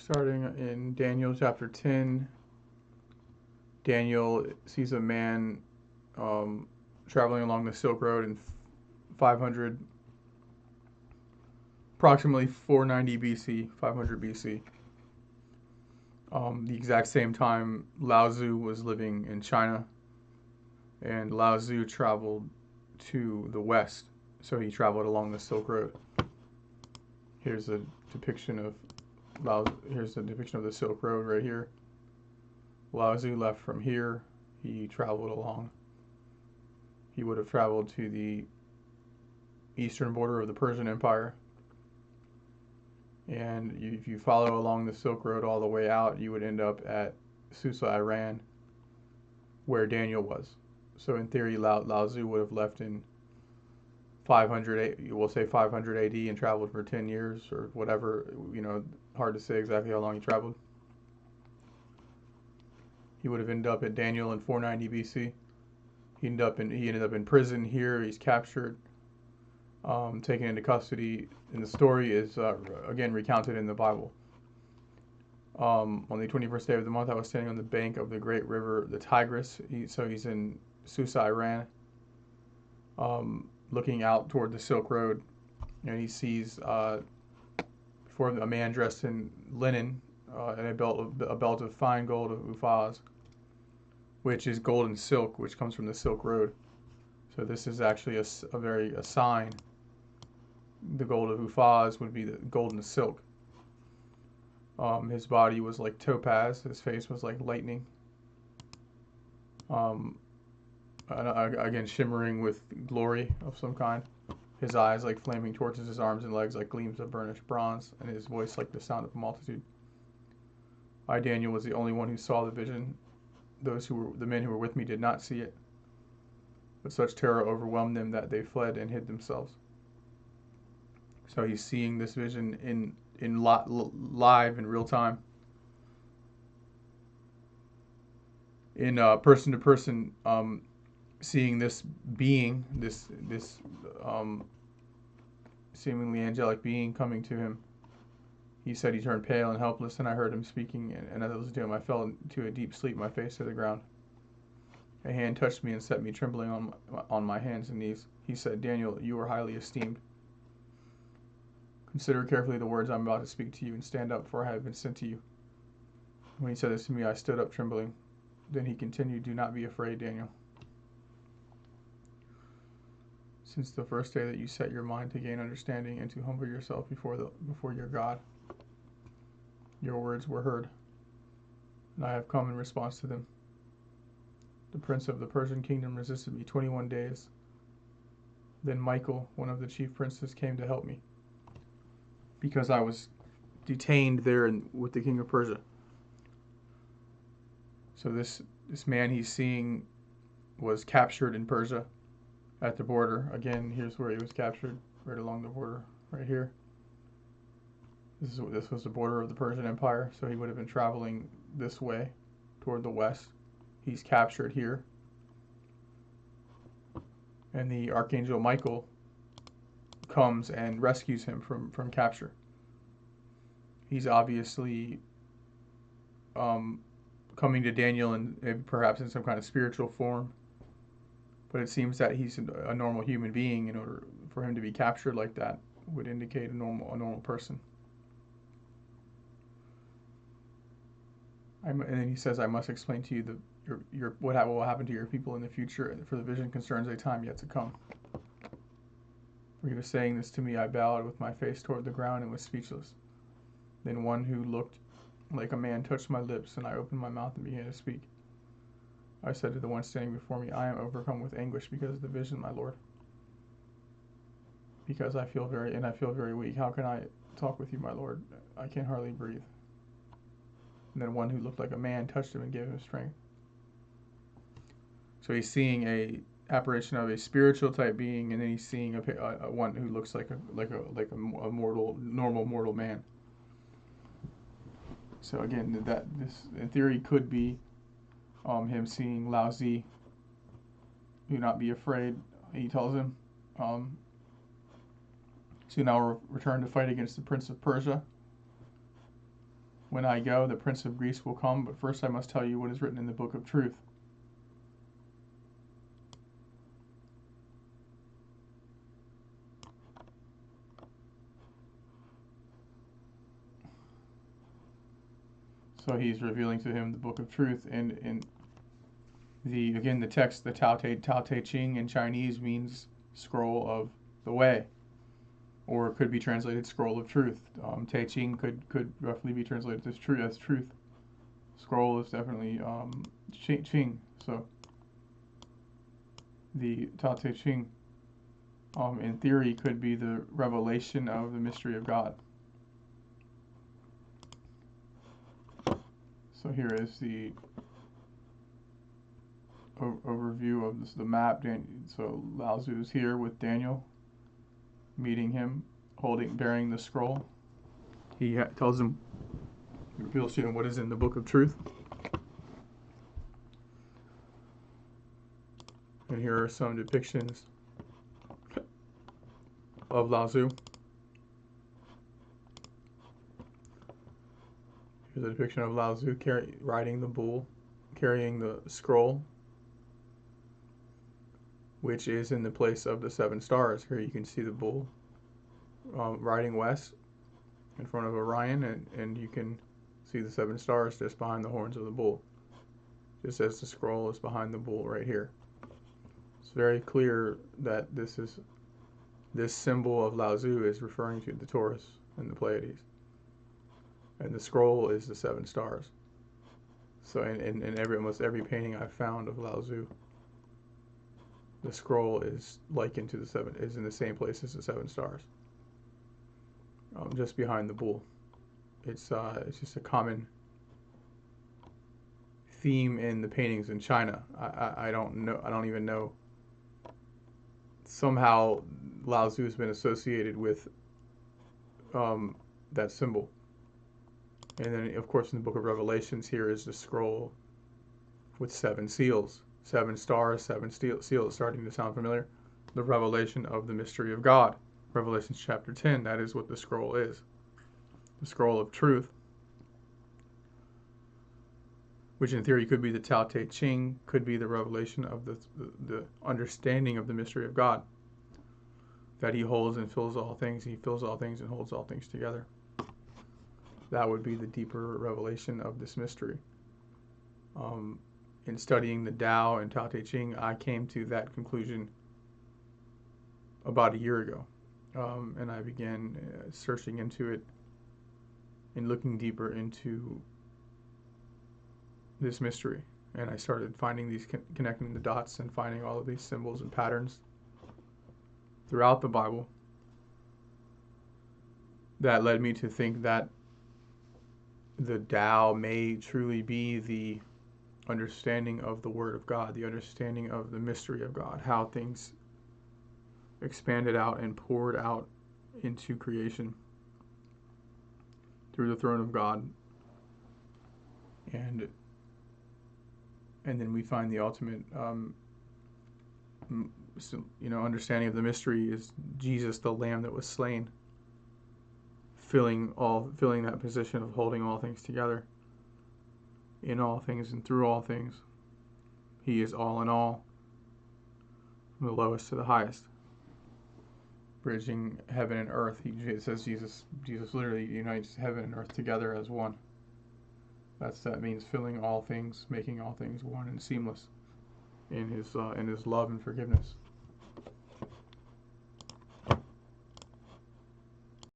Starting in Daniel chapter 10, Daniel sees a man um, traveling along the Silk Road in 500, approximately 490 BC, 500 BC. The exact same time Laozi was living in China, and Laozi traveled to the west, so he traveled along the Silk Road. Here's a depiction of Here's a depiction of the Silk Road right here. Laozi left from here. He traveled along. He would have traveled to the eastern border of the Persian Empire. And if you follow along the Silk Road all the way out, you would end up at Susa, Iran, where Daniel was. So in theory, Laozi would have left in 500, we'll say 500 AD, and traveled for 10 years or whatever. Hard to say exactly how long he traveled. He would have ended up at Daniel in 490 BC. He ended up in prison here. He's captured, taken into custody, and the story is again recounted in the Bible. On the 21st day of the month, I was standing on the bank of the great river, the Tigris. He's in Susa, Iran, looking out toward the Silk Road, and he sees before a man dressed in linen and a belt of fine gold of Ufaz, which is golden silk, which comes from the Silk Road. So this is actually a sign. The gold of Ufaz would be the golden silk. His body was like topaz. His face was like lightning. Again, shimmering with glory of some kind. His eyes like flaming torches, his arms and legs like gleams of burnished bronze, and his voice like the sound of a multitude. I, Daniel, was the only one who saw the vision. The men who were with me did not see it, but such terror overwhelmed them that they fled and hid themselves. So he's seeing this vision live in real time, in person to person, seeing this being, this seemingly angelic being coming to him. He said he turned pale and helpless, and I heard him speaking, and as I listened to him, I fell into a deep sleep, my face to the ground. A hand touched me and set me trembling on my hands and knees. He said, Daniel, you are highly esteemed. Consider carefully the words I'm about to speak to you, and stand up, for I have been sent to you. When he said this to me, I stood up trembling. Then he continued, do not be afraid, Daniel. Since the first day that you set your mind to gain understanding and to humble yourself before your God, your words were heard, and I have come in response to them. The prince of the Persian kingdom resisted me 21 days. Then Michael, one of the chief princes, came to help me, because I was detained there with the king of Persia. So this man he's seeing was captured in Persia at the border. Again, here's where he was captured, right along the border, right here. This was the border of the Persian Empire, so he would have been traveling this way toward the west. He's captured here. And the Archangel Michael comes and rescues him from capture. He's obviously coming to Daniel and perhaps in some kind of spiritual form. But it seems that he's a normal human being. In order for him to be captured like that would indicate a normal person. And then he says, I must explain to you what will happen to your people in the future, for the vision concerns a time yet to come. For he was saying this to me, I bowed with my face toward the ground and was speechless. Then one who looked like a man touched my lips, and I opened my mouth and began to speak. I said to the one standing before me, I am overcome with anguish because of the vision, my Lord. Because I feel very weak. How can I talk with you, my Lord? I can hardly breathe. And then one who looked like a man touched him and gave him strength. So he's seeing a apparition of a spiritual type being, and then he's seeing a one who looks like a normal mortal man. So again, this in theory could be him seeing Laozi. Do not be afraid, he tells him. So now we'll return to fight against the Prince of Persia. When I go, the Prince of Greece will come, but first I must tell you what is written in the book of truth. So he's revealing to him the book of truth, and the text, the Tao Te Ching in Chinese means scroll of the way, or it could be translated scroll of truth. Te Ching could roughly be translated as truth. Scroll is definitely Ching. So the Tao Te Ching, in theory, could be the revelation of the mystery of God. So here is the overview of the map. So Laozi is here with Daniel, meeting him, bearing the scroll. He tells him, reveals to him what is in the book of truth. And here are some depictions of Laozi. Here's a depiction of Laozi riding the bull, carrying the scroll, which is in the place of the 7 stars. Here you can see the bull riding west in front of Orion, and you can see the 7 stars just behind the horns of the bull, just as the scroll is behind the bull right here. It's very clear that this symbol of Laozi is referring to the Taurus and the Pleiades, and the scroll is the 7 stars. So in almost every painting I've found of Laozi, the scroll is likened to is in the same place as the 7 stars, just behind the bull. It's just a common theme in the paintings in China. I don't know. I don't even know. Somehow, Laozi has been associated with that symbol. And then, of course, in the Book of Revelations, here is the scroll with 7 seals, 7 stars, 7 seals. Starting to sound familiar? The revelation of the mystery of God. Revelation chapter 10. That is what the scroll is. The scroll of truth, which in theory could be the Tao Te Ching, could be the revelation of the understanding of the mystery of God, that he holds and fills all things. He fills all things and holds all things together. That would be the deeper revelation of this mystery. In studying the Tao and Tao Te Ching, I came to that conclusion about a year ago, and I began searching into it and looking deeper into this mystery, and I started finding these connecting the dots and finding all of these symbols and patterns throughout the Bible that led me to think that the Tao may truly be the understanding of the Word of God, the understanding of the mystery of God, how things expanded out and poured out into creation through the throne of God, and then we find the ultimate understanding of the mystery is Jesus, the Lamb that was slain, filling that position of holding all things together, in all things and through all things. He is all in all, from the lowest to the highest, bridging heaven and earth. It says Jesus literally unites heaven and earth together as one. That means filling all things, making all things one and seamless in his love and forgiveness.